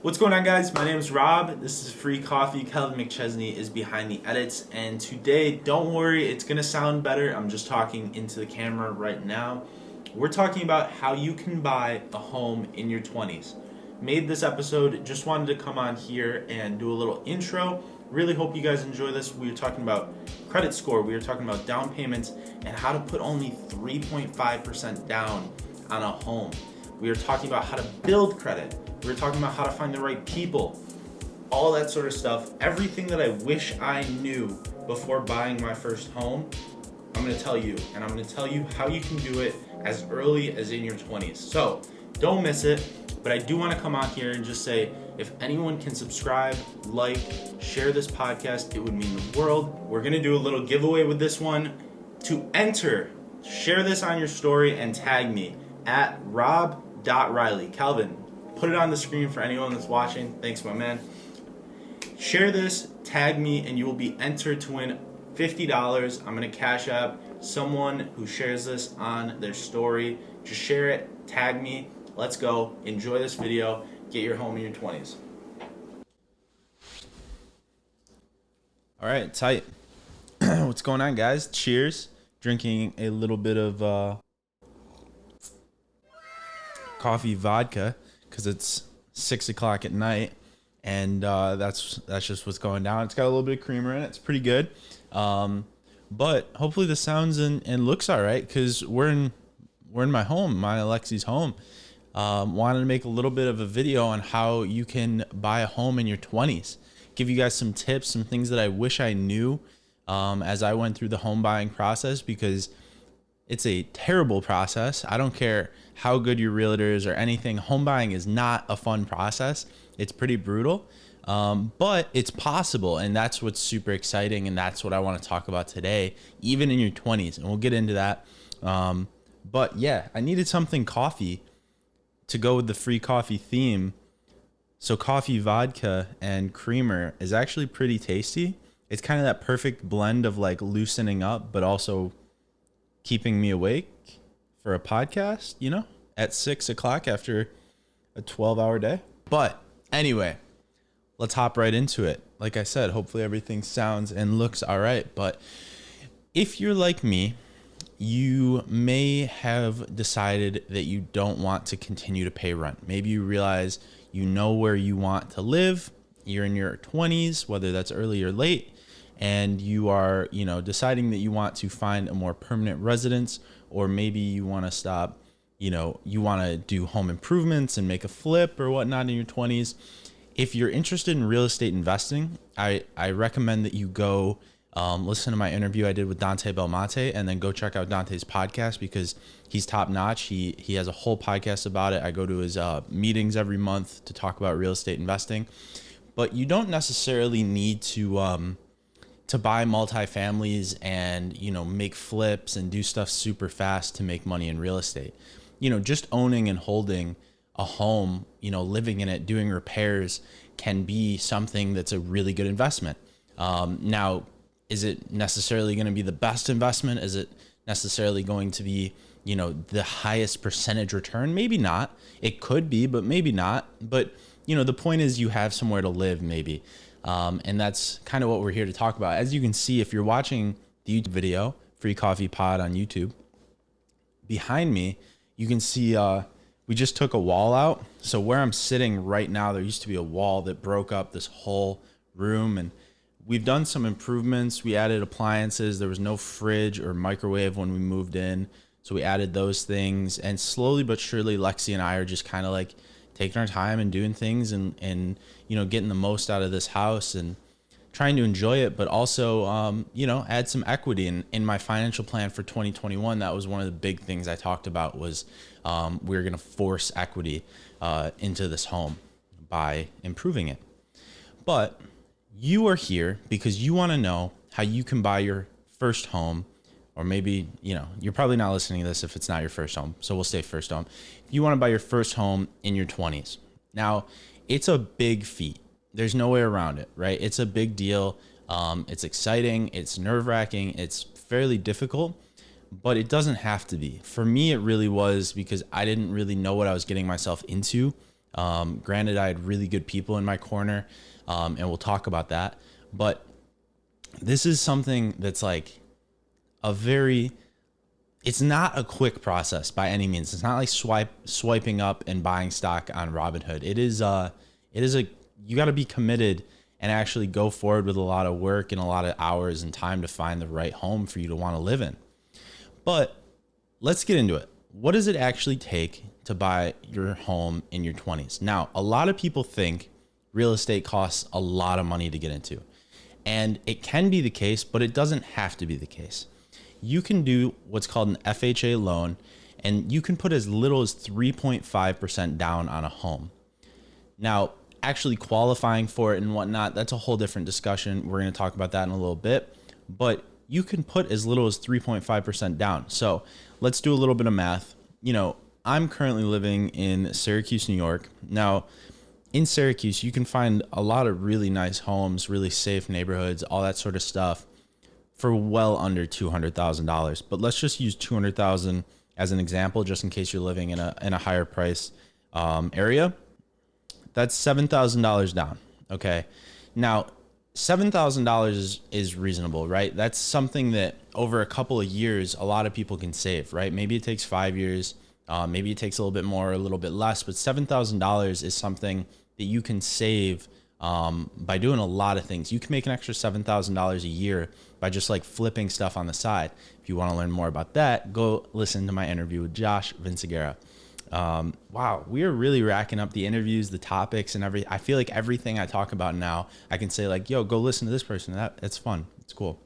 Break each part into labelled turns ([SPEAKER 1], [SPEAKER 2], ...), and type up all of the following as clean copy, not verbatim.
[SPEAKER 1] What's going on, guys? My name is Rob. This is Free Coffee. Kelvin McChesney is behind the edits, and today, don't worry, it's gonna sound better. I'm just talking into the camera right now. We're talking about how you can buy a home in your 20s. Made this episode, just wanted to come on here and do a little intro. Really hope you guys enjoy this. We were talking about credit score, we were talking about down payments, and how to put only 3.5% down on a home. We were talking about how to build credit. We were talking about how to find the right people, all that sort of stuff. Everything that I wish I knew before buying my first home, I'm going to tell you. And I'm going to tell you how you can do it as early as in your 20s. So don't miss it. But I do want to come on here and just say, if anyone can subscribe, like, share this podcast, it would mean the world. We're going to do a little giveaway with this one. To enter, share this on your story and tag me at rob.riley. Calvin, put it on the screen for anyone that's watching. Thanks, my man. Share this, tag me, and you will be entered to win $50. I'm going to cash app someone who shares this on their story. Just share it, tag me. Let's go. Enjoy this video. Get your home in your 20s. All right, tight. What's going on, guys? Cheers. Drinking a little bit of coffee vodka because it's 6 o'clock at night, and that's just what's going down. It's got a little bit of creamer in it. It's pretty good, but hopefully the sounds and looks all right because we're in my home, my Alexi's home. Wanted to make a little bit of a video on how you can buy a home in your 20s. Give you guys some tips, some things that I wish I knew as I went through the home buying process, because it's a terrible process. I don't care how good your realtor is or anything. Home buying is not a fun process. It's pretty brutal, but it's possible, and that's what's super exciting, and that's what I want to talk about today, even in your 20s, and we'll get into that. But yeah, I needed something coffee to go with the free coffee theme. So coffee vodka and creamer is actually pretty tasty. It's kind of that perfect blend of like loosening up, but also keeping me awake for a podcast, you know, at 6 o'clock after a 12-hour day. But anyway, let's hop right into it. Like I said, hopefully everything sounds and looks all right. But if you're like me, you may have decided that you don't want to continue to pay rent. Maybe you realize you know where you want to live. You're in your 20s, whether that's early or late, and you are, deciding that you want to find a more permanent residence, or maybe you want to stop, you want to do home improvements and make a flip or whatnot in your 20s. If you're interested in real estate investing, I recommend that you go listen to my interview I did with Dante Belmonte, and then go check out Dante's podcast because he's top notch. He has a whole podcast about it. I go to his meetings every month to talk about real estate investing. But you don't necessarily need to buy multifamilies and, make flips and do stuff super fast to make money in real estate. Just owning and holding a home, living in it, doing repairs can be something that's a really good investment. Now, is it necessarily going to be the best investment? Is it necessarily going to be, the highest percentage return? Maybe not. It could be, but maybe not. But, the point is you have somewhere to live, maybe. And that's kind of what we're here to talk about. As you can see, if you're watching the YouTube video, Free Coffee Pod on YouTube, behind me, you can see we just took a wall out. So where I'm sitting right now, there used to be a wall that broke up this whole room, and we've done some improvements. We added appliances. There was no fridge or microwave when we moved in, so we added those things. And slowly but surely, Lexi and I are just kind of like taking our time and doing things and getting the most out of this house and trying to enjoy it, but also, add some equity. In my financial plan for 2021, that was one of the big things I talked about was we were going to force equity into this home by improving it. But you are here because you want to know how you can buy your first home, or maybe, you're probably not listening to this if it's not your first home. So we'll say first home. If you want to buy your first home in your 20s. Now, it's a big feat. There's no way around it, right? It's a big deal. It's exciting. It's nerve-wracking. It's fairly difficult, but it doesn't have to be. For me, it really was because I didn't really know what I was getting myself into. Granted, I had really good people in my corner, and we'll talk about that. But this is something that's like it's not a quick process by any means. It's not like swiping up and buying stock on Robinhood. You got to be committed and actually go forward with a lot of work and a lot of hours and time to find the right home for you to want to live in. But let's get into it. What does it actually take to buy your home in your 20s? Now, a lot of people think real estate costs a lot of money to get into. And it can be the case, but it doesn't have to be the case. You can do what's called an FHA loan, and you can put as little as 3.5% down on a home. Now, actually qualifying for it and whatnot, that's a whole different discussion. We're going to talk about that in a little bit, but you can put as little as 3.5% down. So let's do a little bit of math. I'm currently living in Syracuse, New York. Now, in Syracuse, you can find a lot of really nice homes, really safe neighborhoods, all that sort of stuff for well under $200,000. But let's just use $200,000 as an example, just in case you're living in a higher price area. That's $7,000 down. Okay. Now, $7,000 is reasonable, right? That's something that over a couple of years, a lot of people can save, right? Maybe it takes 5 years. Maybe it takes a little bit more, a little bit less, but $7,000 is something that you can save by doing a lot of things. You can make an extra $7,000 a year by just like flipping stuff on the side. If you want to learn more about that, go listen to my interview with Josh Vinciguerra. Wow, we are really racking up the interviews, the topics, and everything. I feel like everything I talk about now, I can say like, yo, go listen to this person. That's fun. It's cool.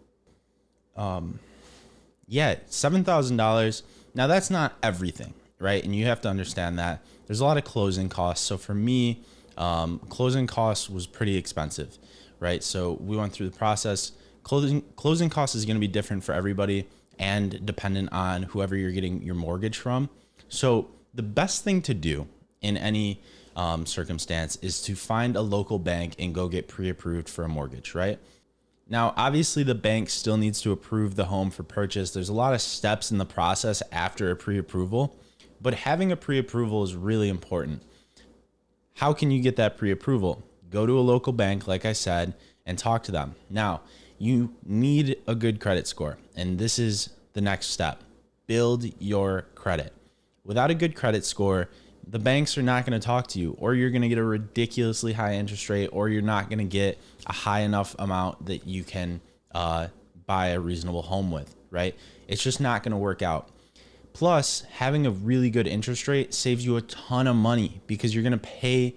[SPEAKER 1] Yeah, $7,000. Now that's not everything, right? And you have to understand that there's a lot of closing costs. So for me, closing costs was pretty expensive, right? So we went through the process. Closing costs is going to be different for everybody and dependent on whoever you're getting your mortgage from. So the best thing to do in any circumstance is to find a local bank and go get pre-approved for a mortgage, right? Now, obviously the bank still needs to approve the home for purchase. There's a lot of steps in the process after a pre-approval, but having a pre-approval is really important. How can you get that pre-approval? Go to a local bank, like I said, and talk to them. Now, you need a good credit score, and this is the next step. Build your credit. Without a good credit score, the banks are not going to talk to you, or you're going to get a ridiculously high interest rate, or you're not going to get a high enough amount that you can buy a reasonable home with, right? It's just not going to work out. Plus, having a really good interest rate saves you a ton of money because you're going to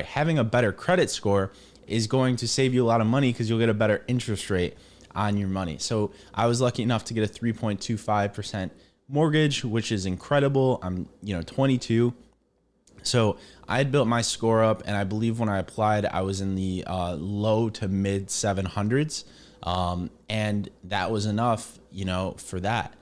[SPEAKER 1] having a better credit score is going to save you a lot of money because you'll get a better interest rate on your money. So I was lucky enough to get a 3.25% mortgage, which is incredible. I'm 22. So I had built my score up, and I believe when I applied, I was in the low to mid 700s. And that was enough, for that.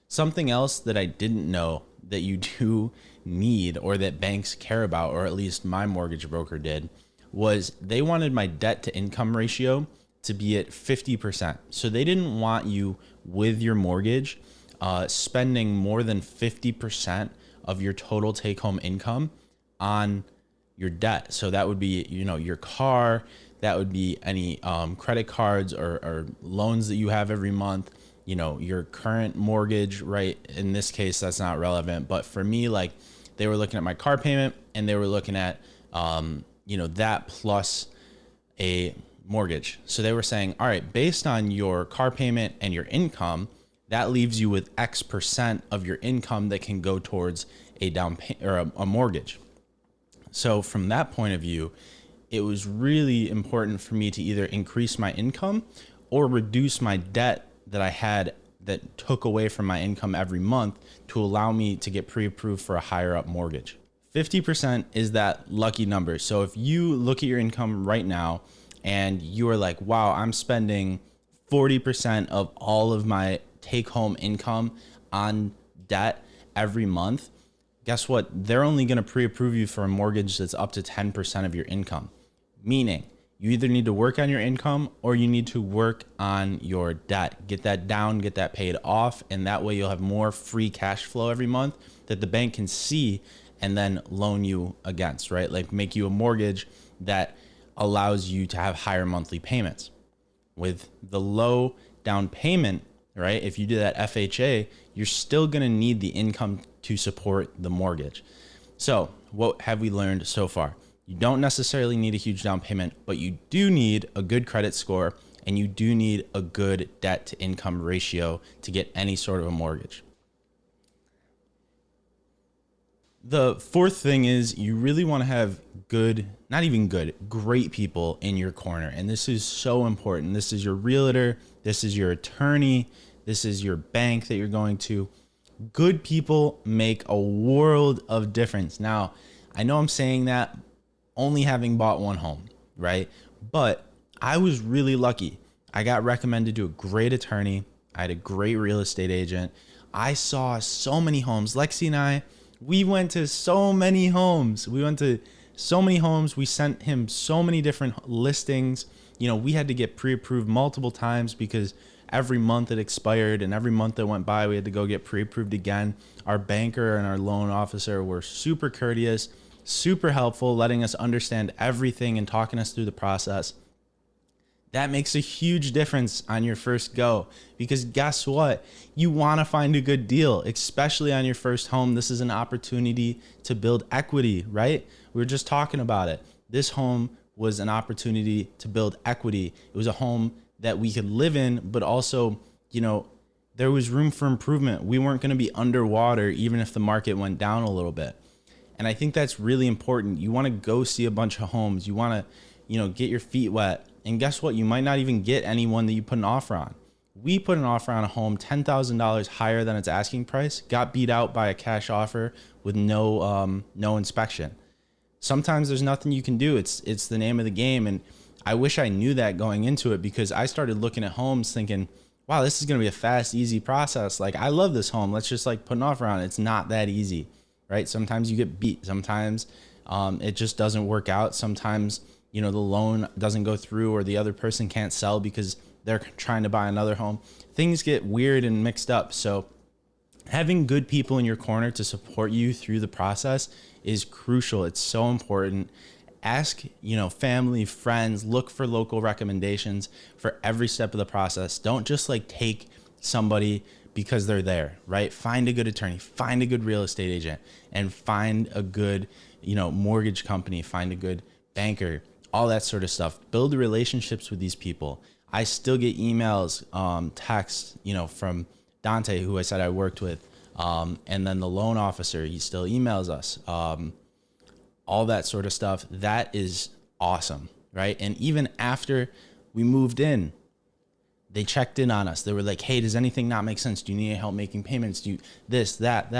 [SPEAKER 1] Something else that I didn't know that you do need, or that banks care about, or at least my mortgage broker did, was they wanted my debt to income ratio to be at 50%. So they didn't want you with your mortgage spending more than 50% of your total take-home income on your debt. So that would be, your car, that would be any credit cards or loans that you have every month, your current mortgage, right? In this case, that's not relevant. But for me, like, they were looking at my car payment, and they were looking at, that plus a mortgage. So they were saying, all right, based on your car payment and your income, that leaves you with X percent of your income that can go towards a down payment or a mortgage. So from that point of view, it was really important for me to either increase my income or reduce my debt that I had that took away from my income every month to allow me to get pre-approved for a higher up mortgage. 50% is that lucky number. So if you look at your income right now and you are like, wow, I'm spending 40% of all of my take home income on debt every month, guess what? They're only going to pre-approve you for a mortgage that's up to 10% of your income. Meaning you either need to work on your income or you need to work on your debt. Get that down, get that paid off. And that way you'll have more free cash flow every month that the bank can see and then loan you against, right? Like make you a mortgage that allows you to have higher monthly payments. With the low down payment, right? If you do that FHA, you're still going to need the income to support the mortgage. So what have we learned so far? You don't necessarily need a huge down payment, but you do need a good credit score and you do need a good debt to income ratio to get any sort of a mortgage. The fourth thing is you really want to have good, not even good, great people in your corner. And this is so important. This is your realtor. This is your attorney. This is your bank that you're going to. Good people make a world of difference. Now, I know I'm saying that only having bought one home, right? But I was really lucky. I got recommended to a great attorney. I had a great real estate agent. I saw so many homes. Lexi and I, we went to so many homes. We sent him so many different listings. You know, we had to get pre-approved multiple times because every month it expired, and every month that went by, we had to go get pre-approved again. Our banker and our loan officer were super courteous, super helpful, letting us understand everything and talking us through the process. That makes a huge difference on your first go, because guess what? You want to find a good deal, especially on your first home. This is an opportunity to build equity, right? We were just talking about it. This home was an opportunity to build equity. It was a home that we could live in, but also, you know, there was room for improvement. We weren't going to be underwater even if the market went down a little bit. And I think that's really important. You want to go see a bunch of homes. You want to, you know, get your feet wet. And guess what? You might not even get anyone that you put an offer on. We put an offer on a home $10,000 higher than its asking price, got beat out by a cash offer with no inspection. Sometimes there's nothing you can do. It's the name of the game. And I wish I knew that going into it, because I started looking at homes thinking, wow, this is going to be a fast, easy process. Like, I love this home. Let's just like put an offer on it. It's not that easy, right? Sometimes you get beat. Sometimes it just doesn't work out. Sometimes, you know, the loan doesn't go through, or the other person can't sell because they're trying to buy another home. Things get weird and mixed up. So having good people in your corner to support you through the process is crucial. It's so important. Ask, you know, family, friends, look for local recommendations for every step of the process. Don't just like take somebody because they're there, right? Find a good attorney, find a good real estate agent, and find a good, you know, mortgage company, find a good banker, all that sort of stuff. Build relationships with these people. I still get emails, texts, you know, from Dante, who I said I worked with. And then the loan officer, he still emails us, all that sort of stuff. That is awesome, right? And even after we moved in, they checked in on us. They were like, hey, does anything not make sense? Do you need help making payments? Do you this, that?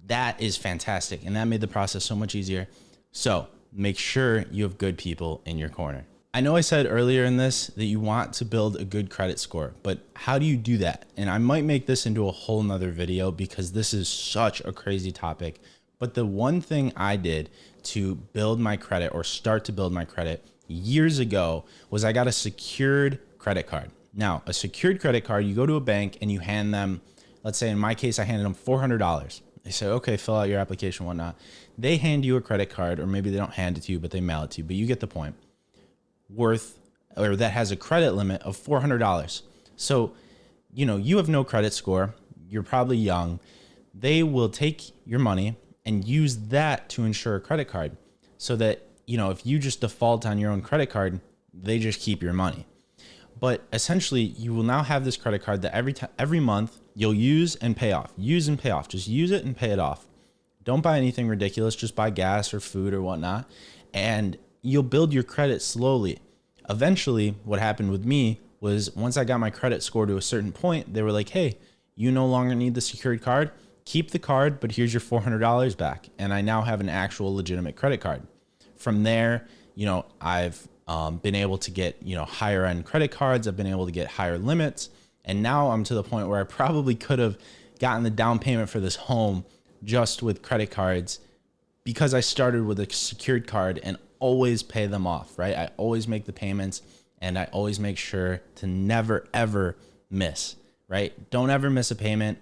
[SPEAKER 1] That is fantastic. And that made the process so much easier. So make sure you have good people in your corner. I know I said earlier in this that you want to build a good credit score, but how do you do that? And I might make this into a whole nother video because this is such a crazy topic. But the one thing I did to build my credit, or start to build my credit, years ago was I got a secured credit card. Now, a secured credit card, you go to a bank and you hand them, let's say in my case, I handed them $400. They say, okay, fill out your application, whatnot. They hand you a credit card, or maybe they don't hand it to you, but they mail it to you, but you get the point. That has a credit limit of $400. So, you know, you have no credit score. You're probably young. They will take your money and use that to insure a credit card, so that, you know, if you just default on your own credit card, they just keep your money. But essentially, you will now have this credit card that every month you'll use and pay off. Use and pay off. Just use it and pay it off. Don't buy anything ridiculous. Just buy gas or food or whatnot. And you'll build your credit slowly. Eventually, what happened with me was, once I got my credit score to a certain point, they were like, hey, you no longer need the secured card. Keep the card, but here's your $400 back. And I now have an actual legitimate credit card. From there, you know, I've been able to get, you know, higher end credit cards. I've been able to get higher limits. And now I'm to the point where I probably could have gotten the down payment for this home just with credit cards, because I started with a secured card and always pay them off, right? I always make the payments, and I always make sure to never, ever miss, right? Don't ever miss a payment.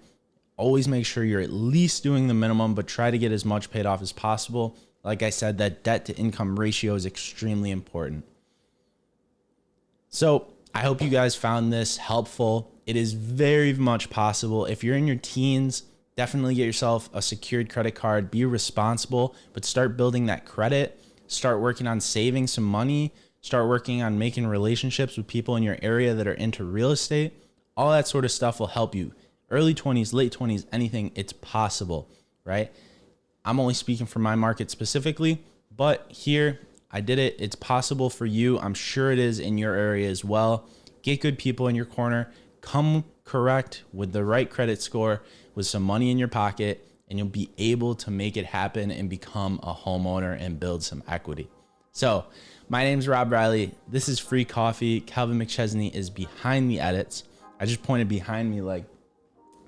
[SPEAKER 1] always make sure you're at least doing the minimum, but try to get as much paid off as possible. Like I said, that debt to income ratio is extremely important. So I hope you guys found this helpful. It is very much possible. If you're in your teens, definitely get yourself a secured credit card. Be responsible, but start building that credit. Start working on saving some money. Start working on making relationships with people in your area that are into real estate. All that sort of stuff will help you. Early 20s, late 20s, anything, it's possible, right? I'm only speaking for my market specifically, but here I did it. It's possible for you. I'm sure it is in your area as well. Get good people in your corner. Come correct with the right credit score, with some money in your pocket, and you'll be able to make it happen and become a homeowner and build some equity. So my name's Rob Riley. This is Free Coffee. Calvin McChesney is behind the edits. I just pointed behind me like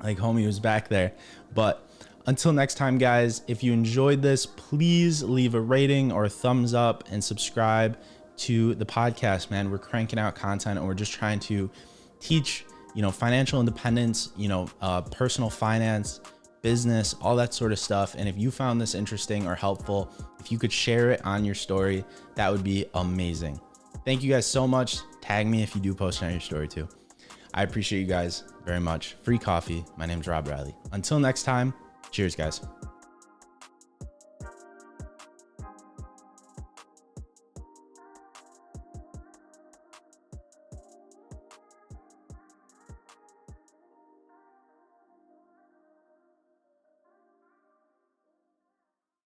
[SPEAKER 1] homie was back there. But until next time, guys, if you enjoyed this, please leave a rating or a thumbs up and subscribe to the podcast, man. We're cranking out content and we're just trying to teach, financial independence, personal finance, business, all that sort of stuff. And if you found this interesting or helpful, if you could share it on your story, that would be amazing. Thank you guys so much. Tag me if you do post it on your story too. I appreciate you guys very much. Free Coffee. My name's Rob Riley. Until next time, cheers, guys.